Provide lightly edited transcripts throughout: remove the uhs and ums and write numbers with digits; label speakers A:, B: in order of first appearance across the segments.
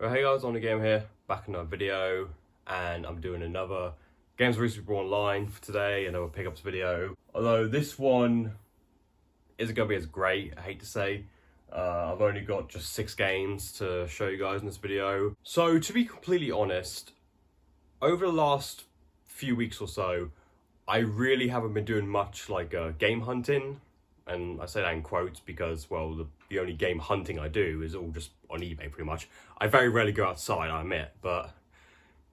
A: Well, hey guys, On The Game here, back in another video, and I'm doing another Games with Super Online for today, another pickups video. Although this one isn't going to be as great, I hate to say. I've only got just 6 games to show you guys in this video. So to be completely honest, over the last few weeks or so, I really haven't been doing much like game hunting. And I say that in quotes because, well, the only game hunting I do is all just on eBay pretty much. I very rarely go outside, I admit, but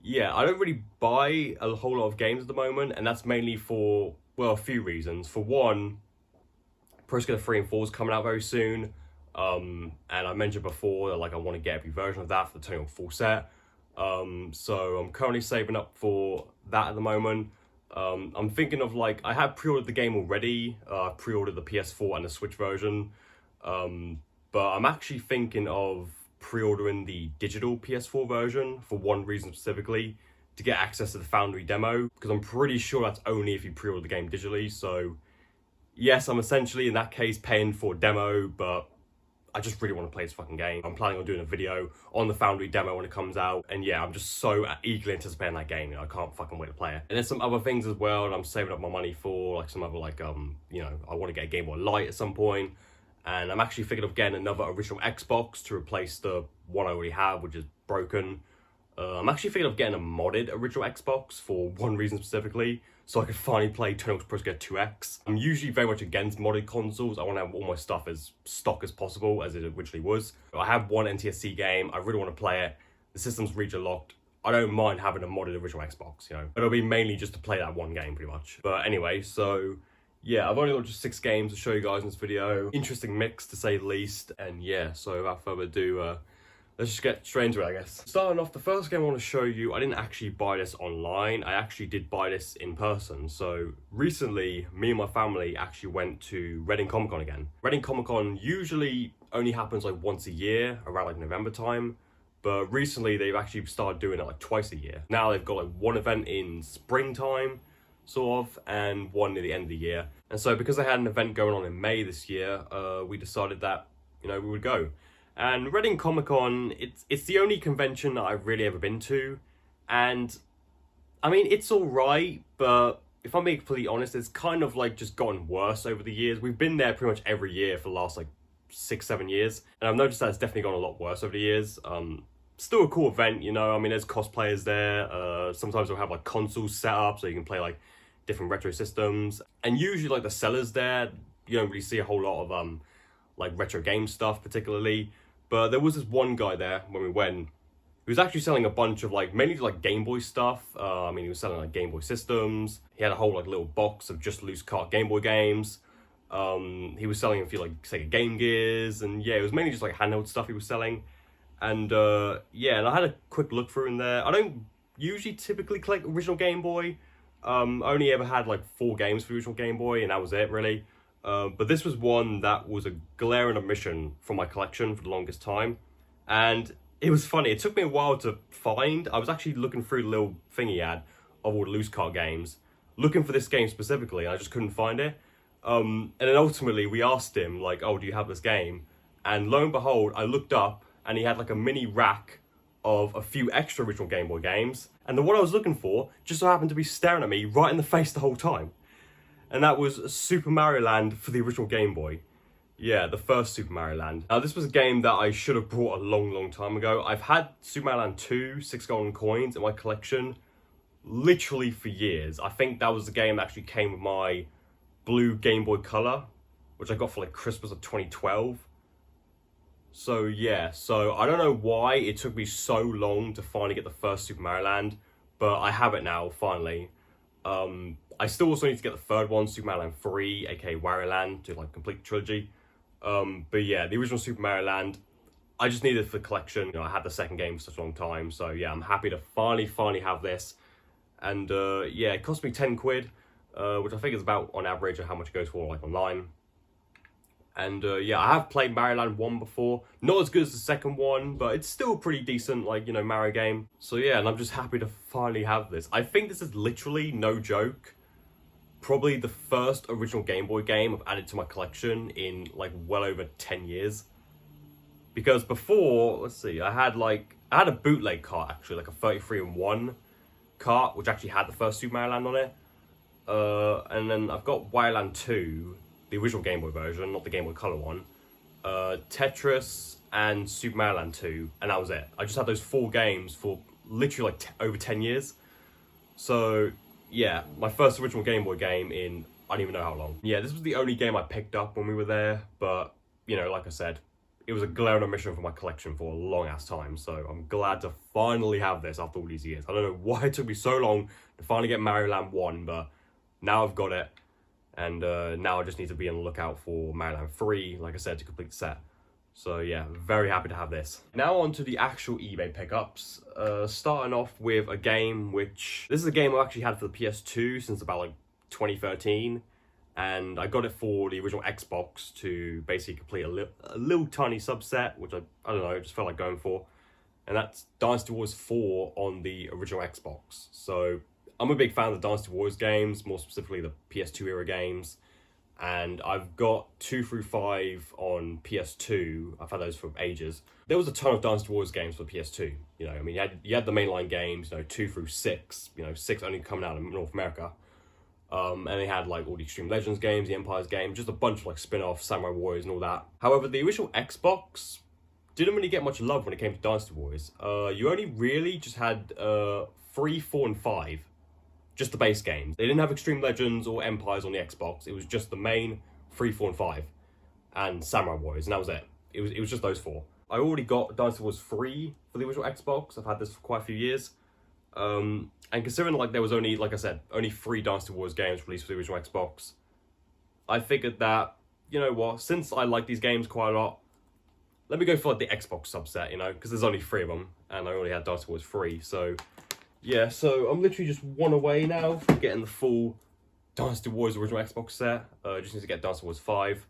A: yeah, I don't really buy a whole lot of games at the moment, and that's mainly for, well, a few reasons. For one, Pro Skater 3 and 4 is coming out very soon, and I mentioned before that like I want to get every version of that for the Tony Hawk full set. So I'm currently saving up for that at the moment. I'm thinking of like, I have pre-ordered the game already. I pre-ordered the PS4 and the Switch version. But I'm actually thinking of pre-ordering the digital PS4 version for one reason specifically, to get access to the Foundry demo, because I'm pretty sure that's only if you pre-order the game digitally. So yes, I'm essentially in that case paying for a demo, but I just really want to play this fucking game. I'm planning on doing a video on the Foundry demo when it comes out, and yeah, I'm just so eagerly anticipating that game. I can't fucking wait to play it. And there's some other things as well that I'm saving up my money for, like some other like I want to get a Game Boy Light at some point, and I'm actually thinking of getting another original Xbox to replace the one I already have, which is broken. I'm actually thinking of getting a modded original Xbox for one reason specifically, so I could finally play Tony Hawk's Pro Skater 2X. I'm usually very much against modded consoles. I want to have all my stuff as stock as possible, as it originally was. I have one NTSC game, I really want to play it. The system's region locked. I don't mind having a modded original Xbox, But it'll be mainly just to play that one game, pretty much. But anyway, so yeah, I've only got just 6 games to show you guys in this video. Interesting mix, to say the least. And yeah, so without further ado, let's just get straight into it, I guess. Starting off, the first game I want to show you, I didn't actually buy this online. I actually did buy this in person. So recently, me and my family actually went to Reading Comic Con again. Reading Comic Con usually only happens like once a year, around like November time. But recently, they've actually started doing it like twice a year. Now they've got like one event in springtime, sort of, and one near the end of the year. And so because they had an event going on in May this year, we decided that, we would go. And Reading Comic Con, it's the only convention that I've really ever been to. And I mean, it's all right, but if I'm being completely honest, it's kind of like just gotten worse over the years. We've been there pretty much every year for the last like 6-7 years. And I've noticed that it's definitely gone a lot worse over the years. Still a cool event, I mean, there's cosplayers there. Sometimes they'll have like consoles set up so you can play like different retro systems. And usually like the sellers there, you don't really see a whole lot of like retro game stuff particularly. But there was this one guy there when we went who was actually selling a bunch of like, mainly like Game Boy stuff. I mean, he was selling like Game Boy systems. He had a whole like little box of just loose cart Game Boy games. He was selling a few like Sega Game Gears, and yeah, it was mainly just like handheld stuff he was selling. And yeah, and I had a quick look through in there. I don't usually typically collect original Game Boy. I only ever had like 4 games for the original Game Boy, and that was it really. But this was one that was a glaring omission from my collection for the longest time. And it was funny, it took me a while to find. I was actually looking through the little thing he had of all the loose cart games, looking for this game specifically, and I just couldn't find it. And then ultimately we asked him, like, oh, do you have this game? And lo and behold, I looked up and he had like a mini rack of a few extra original Game Boy games. And the one I was looking for just so happened to be staring at me right in the face the whole time. And that was Super Mario Land for the original Game Boy. Yeah, the first Super Mario Land. Now, this was a game that I should have brought a long time ago. I've had Super Mario Land 2, 6 Golden Coins in my collection literally for years. I think that was the game that actually came with my blue Game Boy Color, which I got for like Christmas of 2012. So yeah, so I don't know why it took me so long to finally get the first Super Mario Land, but I have it now, finally. I still also need to get the third one, Super Mario Land 3, aka Wario Land, to like complete the trilogy. But yeah, the original Super Mario Land, I just needed it for the collection. I had the second game for such a long time, so yeah, I'm happy to finally have this. And yeah, it cost me 10 quid, which I think is about on average how much it goes for like online. And yeah, I have played Mario Land 1 before. Not as good as the second one, but it's still a pretty decent, like, Mario game. So yeah, and I'm just happy to finally have this. I think this is literally, no joke, probably the first original Game Boy game I've added to my collection in like well over 10 years. Because before, let's see, I had like I had a bootleg cart actually, like a 33-in-1 cart, which actually had the first Super Mario Land on it. And then I've got Wario Land 2, the original Game Boy version, not the Game Boy Color one. Tetris and Super Mario Land 2, and that was it. I just had those 4 games for literally like over 10 years. So yeah, my first original Game Boy game in I don't even know how long. Yeah, this was the only game I picked up when we were there, but you know, like I said, it was a glaring omission for my collection for a long ass time, so I'm glad to finally have this after all these years. I don't know why it took me so long to finally get Mario Land 1, but now I've got it, and now I just need to be on the lookout for Mario Land 3, like I said, to complete the set. So yeah, very happy to have this. Now on to the actual eBay pickups. Starting off with a game this is a game I actually had for the PS2 since about like 2013. And I got it for the original Xbox to basically complete a little tiny subset, which I don't know, just felt like going for. And that's Dynasty Wars 4 on the original Xbox. So I'm a big fan of the Dynasty Wars games, more specifically the PS2 era games. And I've got 2 through 5 on PS2. I've had those for ages. There was a ton of Dynasty Wars games for PS2. You know, I mean, you had the mainline games, you know, 2 through 6. You know, 6 only coming out in North America. And they had like all the Extreme Legends games, the Empires game, just a bunch of like spin-off Samurai Warriors and all that. However, the original Xbox didn't really get much love when it came to Dynasty Wars. You only really just had 3, 4, and 5. Just the base games. They didn't have Extreme Legends or Empires on the Xbox. It was just the main 3, 4, and 5. And Samurai Warriors, and that was it. It was just those 4. I already got Dynasty Wars 3 for the original Xbox. I've had this for quite a few years. And considering like there was only, like I said, only 3 Dynasty Wars games released for the original Xbox, I figured that, you know what, since I like these games quite a lot, let me go for like the Xbox subset, you know, because there's only 3 of them, and I already had Dynasty Wars 3, so yeah, so I'm literally just 1 away now from getting the full Dynasty Wars original Xbox set. Just need to get Dynasty Wars 5.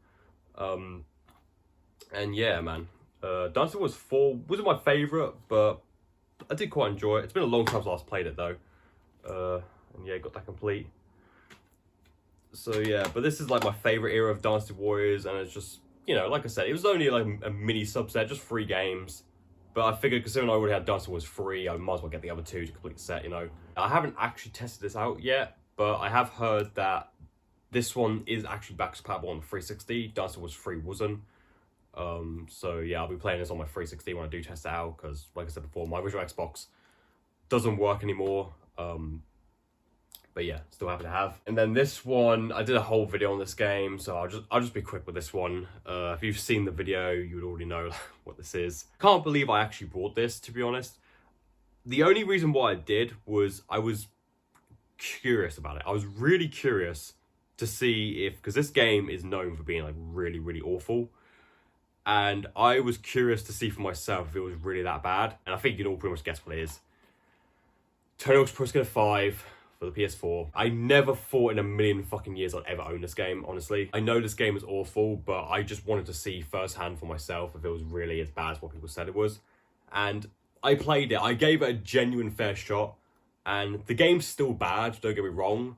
A: And yeah, man. Dynasty Wars 4 wasn't my favourite, but I did quite enjoy it. It's been a long time since I last played it, though. And yeah, got that complete. So yeah, but this is like my favourite era of Dynasty Warriors, and it's just, you know, like I said, it was only like a mini subset, just 3 games. But I figured, considering I already had Dynasty Wars 3, I might as well get the other 2 to complete the set, you know. I haven't actually tested this out yet, but I have heard that this one is actually backwards compatible on the 360. Dynasty Wars 3 wasn't. So yeah, I'll be playing this on my 360 when I do test it out, because like I said before, my original Xbox doesn't work anymore. But yeah, still happy to have. And then this one, I did a whole video on this game, so I'll just be quick with this one. If you've seen the video, you would already know what this is. Can't believe I actually bought this, to be honest. The only reason why I did was I was curious about it. I was really curious to see if, because this game is known for being like really, really awful. And I was curious to see for myself if it was really that bad. And I think you can all pretty much guess what it is. Tony Hawk's Pro Skater 5 for the PS4. I never thought in a million fucking years I'd ever own this game, honestly. I know this game is awful, but I just wanted to see firsthand for myself if it was really as bad as what people said it was. And I played it. I gave it a genuine fair shot. And the game's still bad, don't get me wrong.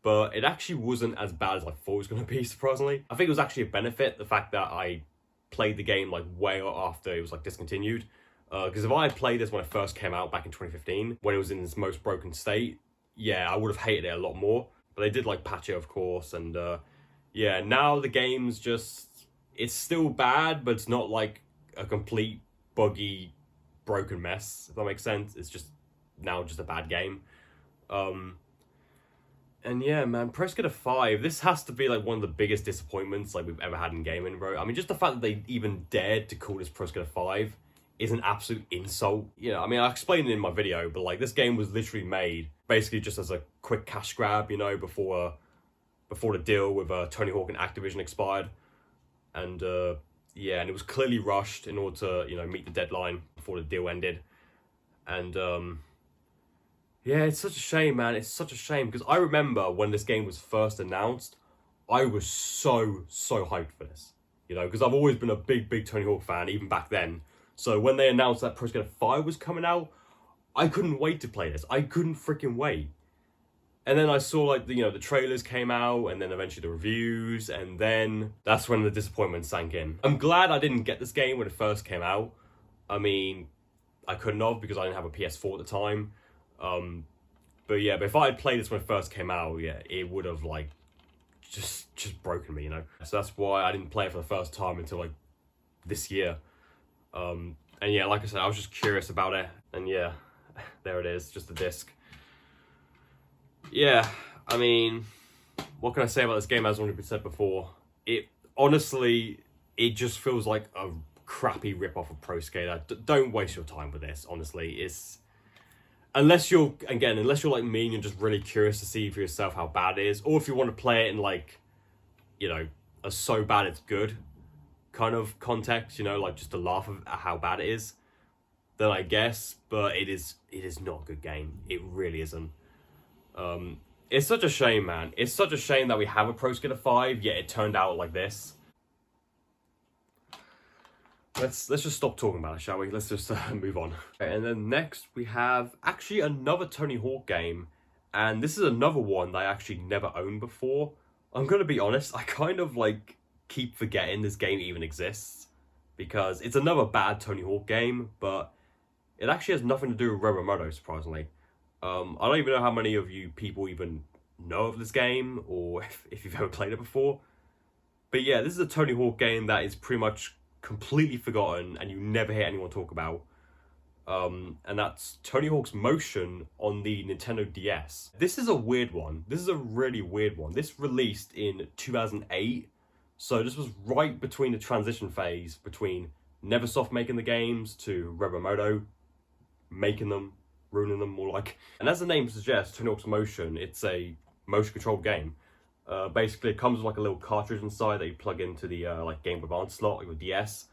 A: But it actually wasn't as bad as I thought it was going to be, surprisingly. I think it was actually a benefit, the fact that I played the game like way after it was like discontinued. Because if I had played this when it first came out back in 2015, when it was in its most broken state, yeah, I would have hated it a lot more. But they did like patch it, of course, and yeah, now the game's just, it's still bad, but it's not like a complete buggy, broken mess, if that makes sense. It's just now just a bad game. And yeah, man, Pro Skater 5, this has to be like one of the biggest disappointments like we've ever had in gaming, bro. I mean, just the fact that they even dared to call this Pro Skater 5 is an absolute insult. You know, I mean, I explained it in my video, but like this game was literally made basically just as a quick cash grab, you know, before the deal with Tony Hawk and Activision expired. And yeah, and it was clearly rushed in order to, you know, meet the deadline before the deal ended. And yeah, it's such a shame, man. It's such a shame, because I remember when this game was first announced, I was so hyped for this. You know, because I've always been a big Tony Hawk fan, even back then. So when they announced that Pro Skater 5 was coming out, I couldn't wait to play this. I couldn't freaking wait. And then I saw like the trailers came out, and then eventually the reviews, and then that's when the disappointment sank in. I'm glad I didn't get this game when it first came out. I mean, I couldn't have because I didn't have a PS4 at the time. But yeah, but if I had played this when it first came out, yeah, it would have like just broken me, you know. So that's why I didn't play it for the first time until like this year. And yeah, like I said, I was just curious about it, and yeah, there it is, just the disc. Yeah, I mean, what can I say about this game? As already been said before, it honestly, it just feels like a crappy rip-off of Pro Skater. Don't waste your time with this, honestly. It's unless you're like me and you're just really curious to see for yourself how bad it is, or if you want to play it in like, you know, a so bad it's good kind of context, you know, like just to laugh at how bad it is, then I guess. But it is not a good game. It really isn't. It's such a shame, man. It's such a shame that we have a Pro Skater 5, yet it turned out like this. Let's just stop talking about it, shall we? Let's just move on. Okay, and then next we have actually another Tony Hawk game, and this is another one that I actually never owned before. I'm gonna be honest, I kind of like keep forgetting this game even exists, because it's another bad Tony Hawk game, but it actually has nothing to do with Robomoto, surprisingly. I don't even know how many of you people even know of this game, or if you've ever played it before. But yeah, this is a Tony Hawk game that is pretty much completely forgotten and you never hear anyone talk about. And that's Tony Hawk's Motion on the Nintendo DS. This is a weird one. This is a really weird one. This released in 2008. So this was right between the transition phase between Neversoft making the games to Robomoto making them, ruining them more like. And as the name suggests, Tony Hawk's Motion, it's a motion controlled game. Basically, it comes with like a little cartridge inside that you plug into the like Game Boy Advance slot, like with DS,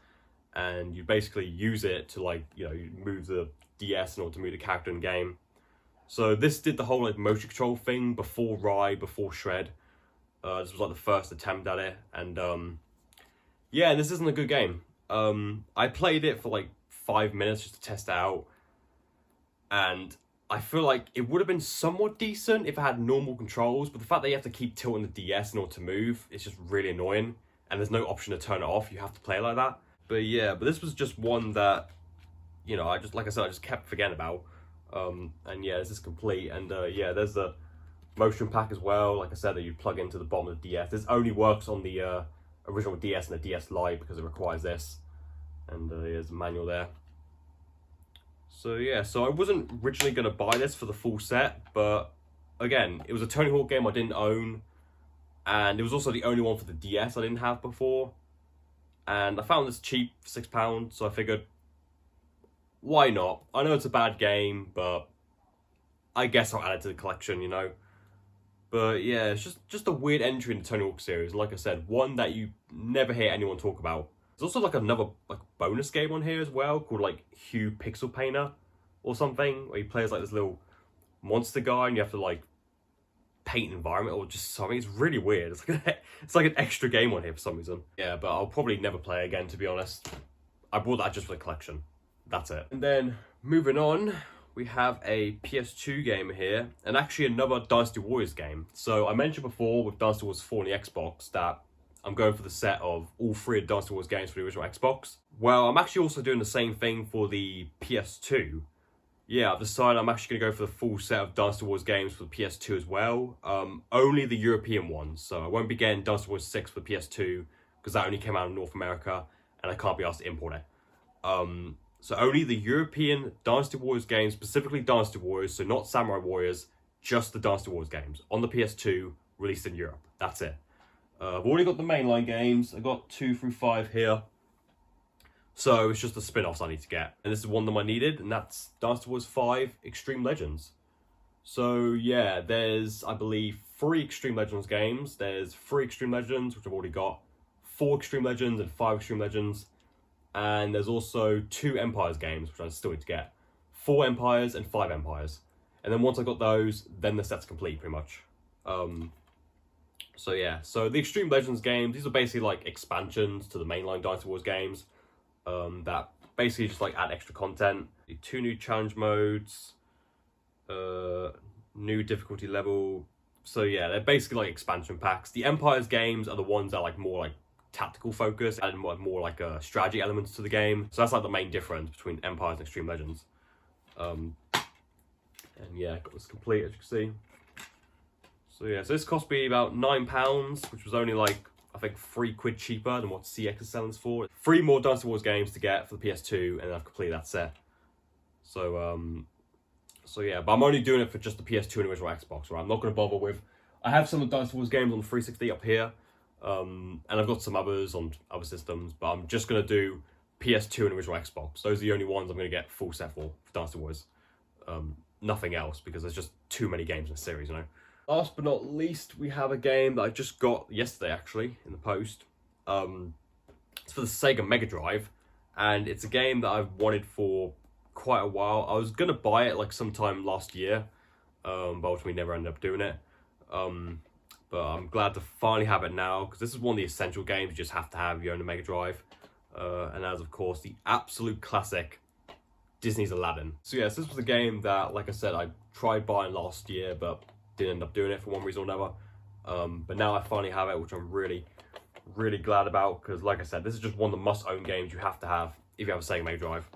A: and you basically use it to like, you know, you move the DS in order to move the character in game. So this did the whole like motion control thing before Ride, before Shred. This was like the first attempt at it, and yeah, this isn't a good game. I played it for like 5 minutes just to test it out, and I feel like it would have been somewhat decent if it had normal controls, but the fact that you have to keep tilting the DS in order to move, it's just really annoying, and there's no option to turn it off. You have to play it like that. But yeah, but this was just one that, you know, I just kept forgetting about. And yeah, this is complete, and yeah, there's the motion pack as well, like I said, that you plug into the bottom of the DS. This only works on the original DS and the DS Lite because it requires this, and there's a manual there. So yeah, so I wasn't originally going to buy this for the full set, but again, it was a Tony Hawk game I didn't own, and it was also the only one for the DS I didn't have before, and I found this cheap for £6, so I figured, why not? I know it's a bad game, but I guess I'll add it to the collection, you know? But yeah, it's just a weird entry in the Tony Hawk series, like I said, one that you never hear anyone talk about. There's also like another like bonus game on here as well called like Hue Pixel Painter or something, where you play as like this little monster guy and you have to like paint an environment or just something. It's really weird. It's like an extra game on here for some reason. Yeah, but I'll probably never play again, to be honest. I bought that just for the collection. That's it. And then moving on, we have a PS2 game here, and actually another Dynasty Warriors game. So I mentioned before with Dynasty Warriors 4 on the Xbox that I'm going for the set of all 3 of Dynasty Warriors games for the original Xbox. Well, I'm actually also doing the same thing for the PS2. Yeah, I've decided I'm actually going to go for the full set of Dynasty Warriors games for the PS2 as well. Only the European ones, so I won't be getting Dynasty Warriors 6 for the PS2 because that only came out in North America and I can't be asked to import it. So only the European Dynasty Warriors games, specifically Dynasty Warriors, so not Samurai Warriors, just the Dynasty Warriors games on the PS2 released in Europe. That's it. I've already got the mainline games. I've got 2 through 5 here. So it's just the spin-offs I need to get. And this is one of them I needed, and that's Dynasty Warriors 5 Extreme Legends. So yeah, there's, I believe, 3 Extreme Legends games. There's 3 Extreme Legends, which I've already got, 4 Extreme Legends and 5 Extreme Legends. And there's also 2 Empires games, which I still need to get. 4 Empires and 5 Empires. And then once I got those, then the set's complete, pretty much. So yeah, so the Extreme Legends games, these are basically like expansions to the mainline Dynasty Warriors games. That basically just like add extra content. 2 new challenge modes, new difficulty level. So yeah, they're basically like expansion packs. The Empires games are the ones that are like more like tactical focus and more like strategy elements to the game. So that's like the main difference between Empires and Extreme Legends. And yeah, got this complete, as you can see. So yeah, so this cost me about £9, which was only like, I think £3 cheaper than what CX is selling this for. 3 more Dynasty Wars games to get for the PS2, and then I've completed that set. So so yeah, but I'm only doing it for just the PS2 and original Xbox, right? I'm not going to bother with... I have some of the Dynasty Wars games on the 360 up here, and I've got some others on other systems, but I'm just going to do PS2 and original Xbox. Those are the only ones I'm going to get full set for Dynasty Wars. Nothing else, because there's just too many games in the series, you know? Last but not least, we have a game that I just got yesterday, actually, in the post. It's for the Sega Mega Drive, and it's a game that I've wanted for quite a while. I was going to buy it like sometime last year, but ultimately never ended up doing it. But I'm glad to finally have it now, because this is one of the essential games you just have to have if you own a Mega Drive. And as, of course, the absolute classic Disney's Aladdin. So yes, this was a game that, like I said, I tried buying last year, but didn't end up doing it for one reason or another. But now I finally have it, which I'm really, really glad about, because like I said, this is just one of the must-own games you have to have if you have a Sega Mega Drive.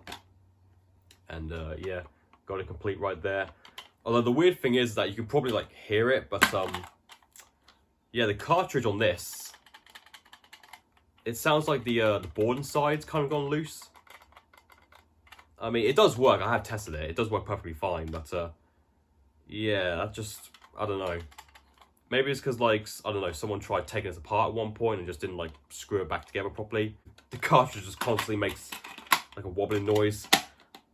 A: And yeah, got it complete right there. Although the weird thing is that you can probably like hear it, but yeah, the cartridge on this, it sounds like the board inside's kind of gone loose. I mean, it does work. I have tested it. It does work perfectly fine, but yeah, that just, I don't know. Maybe it's because, like, I don't know, someone tried taking it apart at one point and just didn't, like, screw it back together properly. The cartridge just constantly makes, like, a wobbling noise.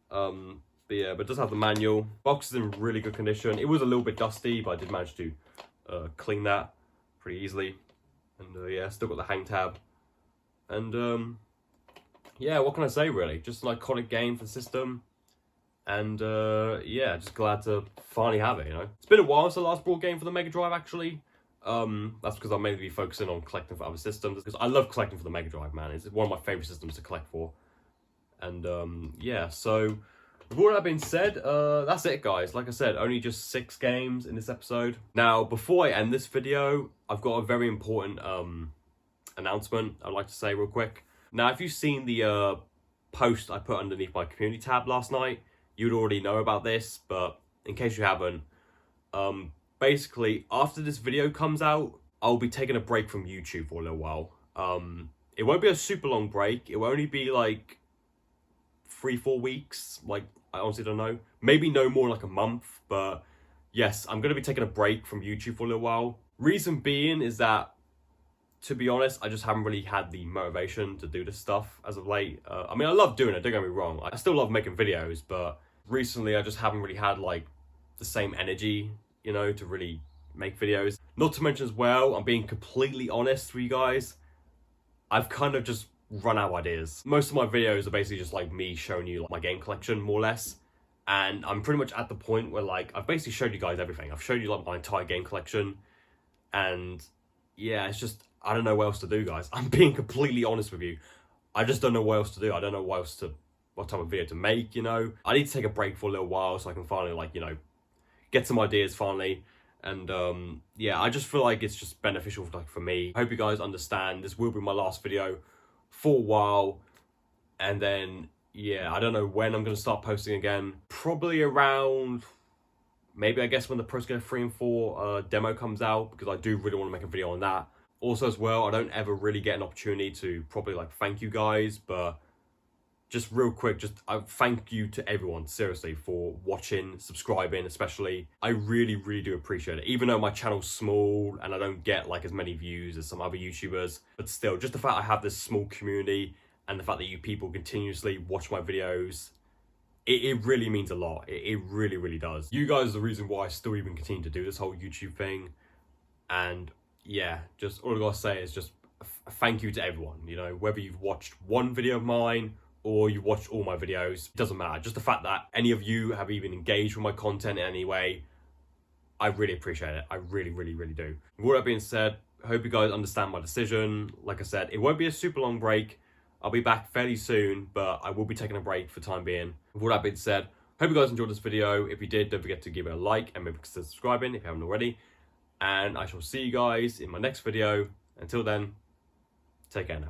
A: But yeah, but it does have the manual. Box is in really good condition. It was a little bit dusty, but I did manage to clean that pretty easily. And yeah, still got the hang tab. And yeah, what can I say, really? Just an iconic game for the system. And yeah, just glad to finally have it, you know. It's been a while since I last brought a game for the Mega Drive, actually. That's because I'm mainly focusing on collecting for other systems, because I love collecting for the Mega Drive, man. It's one of my favorite systems to collect for. And yeah, so with all that being said, that's it, guys. Like I said, only just 6 games in this episode. Now, before I end this video, I've got a very important announcement I'd like to say real quick. Now, if you've seen the post I put underneath my community tab last night, you'd already know about this, but in case you haven't, basically, after this video comes out, I'll be taking a break from YouTube for a little while. It won't be a super long break. It will only be like 3-4 weeks. Like, I honestly don't know. Maybe no more like a month, but yes, I'm going to be taking a break from YouTube for a little while. Reason being is that, to be honest, I just haven't really had the motivation to do this stuff as of late. I mean, I love doing it, don't get me wrong. I still love making videos, but recently I just haven't really had like the same energy, you know, to really make videos. Not to mention as well, I'm being completely honest with you guys, I've kind of just run out of ideas. Most of my videos are basically just like me showing you like my game collection, more or less. And I'm pretty much at the point where like, I've basically showed you guys everything. I've showed you like my entire game collection. And yeah, it's just, I don't know what else to do, guys. I'm being completely honest with you. I just don't know what else to do. I don't know what type of video to make, you know. I need to take a break for a little while so I can finally, like, you know, get some ideas finally. And yeah, I just feel like it's just beneficial for me. I hope you guys understand. This will be my last video for a while. And then, yeah, I don't know when I'm going to start posting again. Probably around, maybe I guess when the Pro Skater 3 and 4 demo comes out, because I do really want to make a video on that. Also as well, I don't ever really get an opportunity to probably like thank you guys, but just real quick, just thank you to everyone, seriously, for watching, subscribing especially. I really, really do appreciate it. Even though my channel's small and I don't get like as many views as some other YouTubers, but still, just the fact I have this small community and the fact that you people continuously watch my videos, it really means a lot. It really, really does. You guys are the reason why I still even continue to do this whole YouTube thing. And yeah, just all I gotta say is just a thank you to everyone, you know, whether you've watched one video of mine or you watched all my videos, it doesn't matter. Just the fact that any of you have even engaged with my content in any way, I really appreciate it. I really, really, really do. With all that being said, I hope you guys understand my decision. Like I said, it won't be a super long break. I'll be back fairly soon, but I will be taking a break for the time being. With all that being said, hope you guys enjoyed this video. If you did, don't forget to give it a like and maybe consider subscribing if you haven't already. And I shall see you guys in my next video. Until then, Take care now.